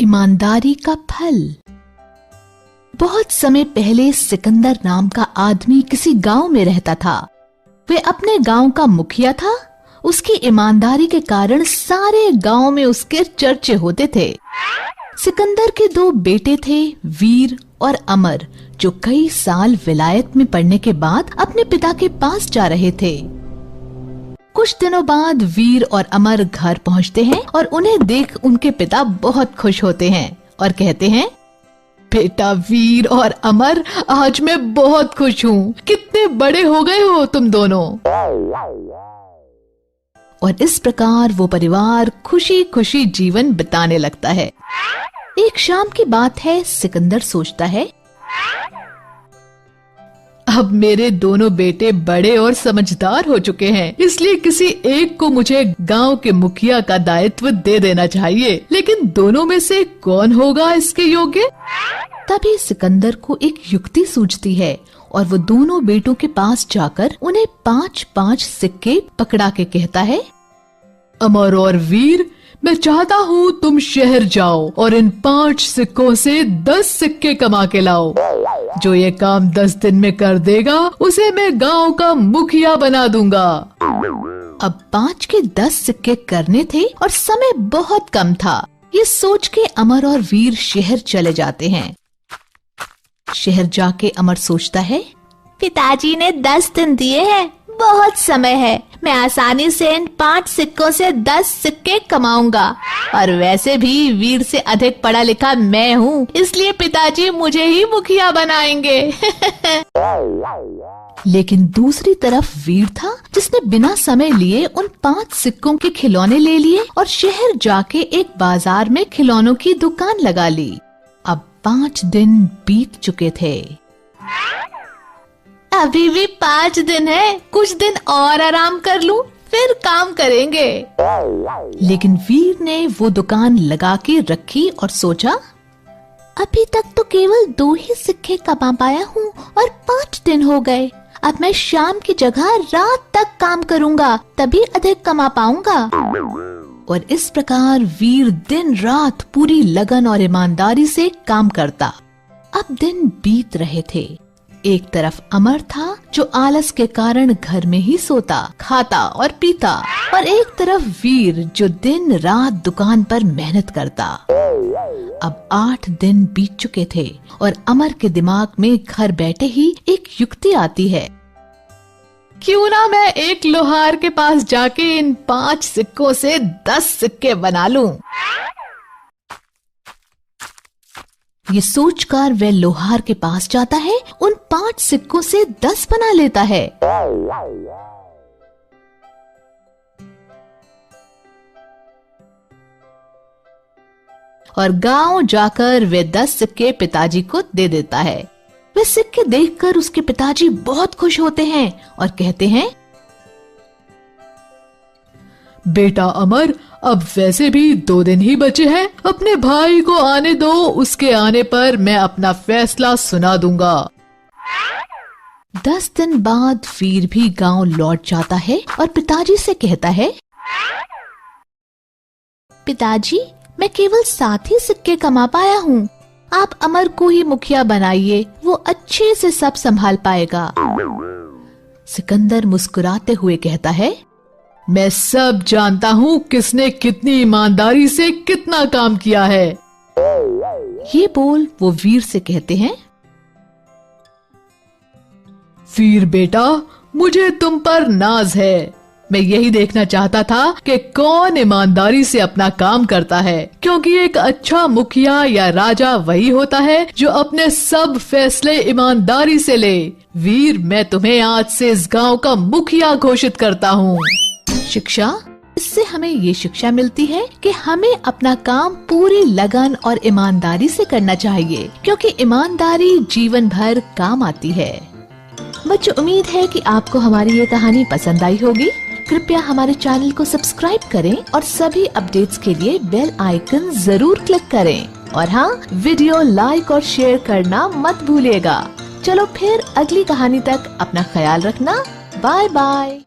ईमानदारी का फल। बहुत समय पहले सिकंदर नाम का आदमी किसी गांव में रहता था। वे अपने गांव का मुखिया था। उसकी ईमानदारी के कारण सारे गांव में उसके चर्चे होते थे। सिकंदर के 2 बेटे थे, वीर और अमर, जो कई साल विलायत में पढ़ने के बाद अपने पिता के पास जा रहे थे। कुछ दिनों बाद वीर और अमर घर पहुंचते हैं और उन्हें देख उनके पिता बहुत खुश होते हैं और कहते हैं, बेटा वीर और अमर, आज मैं बहुत खुश हूँ। कितने बड़े हो गए हो तुम दोनों। और इस प्रकार वो परिवार खुशी खुशी जीवन बिताने लगता है। एक शाम की बात है। सिकंदर सोचता है, अब मेरे दोनों बेटे बड़े और समझदार हो चुके हैं, इसलिए किसी एक को मुझे गांव के मुखिया का दायित्व दे देना चाहिए। लेकिन दोनों में से कौन होगा इसके योग्य? तभी सिकंदर को एक युक्ति सूझती है और वो दोनों बेटों के पास जाकर उन्हें 5-5 सिक्के पकड़ा के कहता है, अमर और वीर, मैं चाहता हूँ तुम शहर जाओ और इन 5 सिक्कों से 10 सिक्के कमा के लाओ। जो ये काम 10 दिन में कर देगा उसे मैं गांव का मुखिया बना दूंगा। अब 5 के 10 सिक्के करने थे और समय बहुत कम था। ये सोच के अमर और वीर शहर चले जाते हैं। शहर जाके अमर सोचता है, पिताजी ने 10 दिन दिए हैं, बहुत समय है। मैं आसानी से इन 5 सिक्कों से 10 सिक्के कमाऊंगा। और वैसे भी वीर से अधिक पढ़ा लिखा मैं हूँ, इसलिए पिताजी मुझे ही मुखिया बनाएंगे। लेकिन दूसरी तरफ वीर था, जिसने बिना समय लिए उन 5 सिक्कों के खिलौने ले लिए और शहर जाके एक बाजार में खिलौनों की दुकान लगा ली। अब 5 दिन बीत चुके थे। अभी भी 5 दिन है, कुछ दिन और आराम कर लूं, फिर काम करेंगे। लेकिन वीर ने वो दुकान लगा के रखी और सोचा, अभी तक तो केवल 2 ही सिक्के कमा पाया हूँ और 5 दिन हो गए। अब मैं शाम की जगह रात तक काम करूँगा, तभी अधिक कमा पाऊंगा। और इस प्रकार वीर दिन रात पूरी लगन और ईमानदारी से काम करता। अब दिन बीत रहे थे। एक तरफ अमर था, जो आलस के कारण घर में ही सोता, खाता और पीता, और एक तरफ वीर, जो दिन रात दुकान पर मेहनत करता। अब 8 दिन बीत चुके थे और अमर के दिमाग में घर बैठे ही एक युक्ति आती है, क्यों ना मैं एक लोहार के पास जाके इन 5 सिक्कों से 10 सिक्के बना लूं। ये सोचकर वह लोहार के पास जाता है, उन 5 सिक्कों से 10 बना लेता है। और गांव जाकर वे 10 सिक्के पिताजी को दे देता है। वे सिक्के देखकर उसके पिताजी बहुत खुश होते हैं और कहते हैं, बेटा अमर, अब वैसे भी 2 दिन ही बचे हैं, अपने भाई को आने दो, उसके आने पर मैं अपना फैसला सुना दूंगा। 10 दिन बाद वीर भी गांव लौट जाता है और पिताजी से कहता है, पिताजी, मैं केवल 7 ही सिक्के कमा पाया हूँ। आप अमर को ही मुखिया बनाइए, वो अच्छे से सब संभाल पाएगा। सिकंदर मुस्कुराते हुए कहता है, मैं सब जानता हूँ किसने कितनी ईमानदारी से कितना काम किया है। ये बोल वो वीर से कहते हैं, वीर बेटा, मुझे तुम पर नाज है। मैं यही देखना चाहता था कि कौन ईमानदारी से अपना काम करता है, क्योंकि एक अच्छा मुखिया या राजा वही होता है जो अपने सब फैसले ईमानदारी से ले। वीर, मैं तुम्हें आज से इस गांव का मुखिया घोषित करता हूँ। शिक्षा, इससे हमें ये शिक्षा मिलती है कि हमें अपना काम पूरी लगन और ईमानदारी से करना चाहिए, क्योंकि ईमानदारी जीवन भर काम आती है। बच्चों, उम्मीद है कि आपको हमारी ये कहानी पसंद आई होगी। कृपया हमारे चैनल को सब्सक्राइब करें और सभी अपडेट्स के लिए बेल आइकन जरूर क्लिक करें। और हाँ, वीडियो लाइक और शेयर करना मत भूलिएगा। चलो फिर अगली कहानी तक अपना ख्याल रखना। Bye bye.